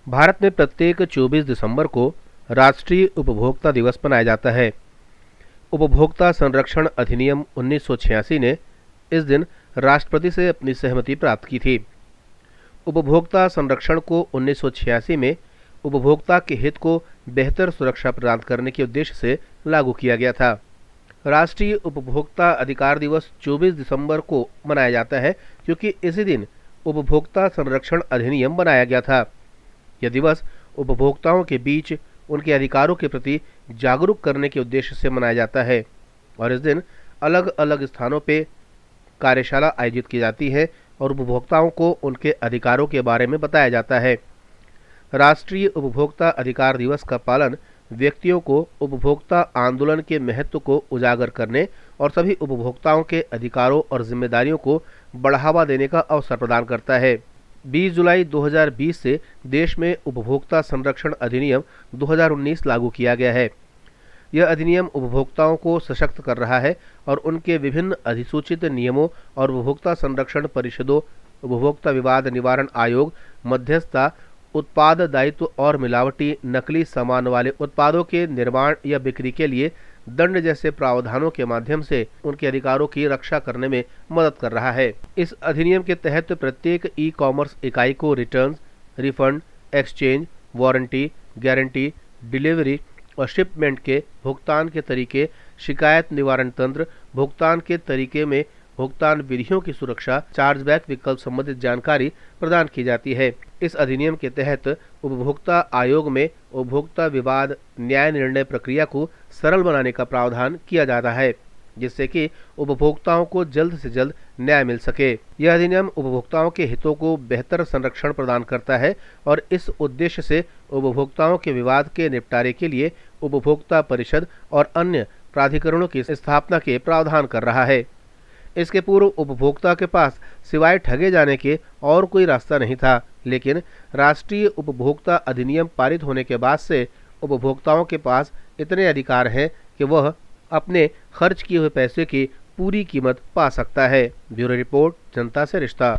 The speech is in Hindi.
भारत में प्रत्येक 24 दिसंबर को राष्ट्रीय उपभोक्ता दिवस मनाया जाता है। उपभोक्ता संरक्षण अधिनियम 1986 ने इस दिन राष्ट्रपति से अपनी सहमति प्राप्त की थी। उपभोक्ता संरक्षण को 1986 में उपभोक्ता के हित को बेहतर सुरक्षा प्रदान करने के उद्देश्य से लागू किया गया था। राष्ट्रीय उपभोक्ता अधिकार दिवस 24 दिसंबर को मनाया जाता है क्योंकि इसी दिन उपभोक्ता संरक्षण अधिनियम बनाया गया था। यह दिवस उपभोक्ताओं के बीच उनके अधिकारों के प्रति जागरूक करने के उद्देश्य से मनाया जाता है और इस दिन अलग अलग स्थानों पे कार्यशाला आयोजित की जाती है और उपभोक्ताओं को उनके अधिकारों के बारे में बताया जाता है। राष्ट्रीय उपभोक्ता अधिकार दिवस का पालन व्यक्तियों को उपभोक्ता आंदोलन के महत्व को उजागर करने और सभी उपभोक्ताओं के अधिकारों और जिम्मेदारियों को बढ़ावा देने का अवसर प्रदान करता है। 20 जुलाई 2020 से देश में उपभोक्ता संरक्षण अधिनियम 2019 लागू किया गया है। यह अधिनियम उपभोक्ताओं को सशक्त कर रहा है और उनके विभिन्न अधिसूचित नियमों और उपभोक्ता संरक्षण परिषदों, उपभोक्ता विवाद निवारण आयोग, मध्यस्थता, उत्पाद दायित्व और मिलावटी नकली सामान वाले उत्पादों के निर्माण या बिक्री के लिए दंड जैसे प्रावधानों के माध्यम से उनके अधिकारों की रक्षा करने में मदद कर रहा है। इस अधिनियम के तहत प्रत्येक ई कॉमर्स इकाई को return, refund, exchange, warranty, guarantee, delivery और शिपमेंट के भुगतान के तरीके, शिकायत निवारण तंत्र, भुगतान के तरीके में भुगतान विधियों की सुरक्षा, चार्जबैक विकल्प संबंधित जानकारी प्रदान की जाती है। इस अधिनियम के तहत उपभोक्ता आयोग में उपभोक्ता विवाद न्याय निर्णय प्रक्रिया को सरल बनाने का प्रावधान किया जाता है जिससे कि उपभोक्ताओं को जल्द से जल्द न्याय मिल सके। यह अधिनियम उपभोक्ताओं के हितों को बेहतर संरक्षण प्रदान करता है और इस उद्देश्य से उपभोक्ताओं के विवाद के निपटारे के लिए उपभोक्ता परिषद और अन्य प्राधिकरणों की स्थापना के प्रावधान कर रहा है। इसके पूर्व उपभोक्ता के पास सिवाय ठगे जाने के और कोई रास्ता नहीं था, लेकिन राष्ट्रीय उपभोक्ता अधिनियम पारित होने के बाद से उपभोक्ताओं के पास इतने अधिकार हैं कि वह अपने खर्च किए हुए पैसे की पूरी कीमत पा सकता है। ब्यूरो रिपोर्ट, जनता से रिश्ता।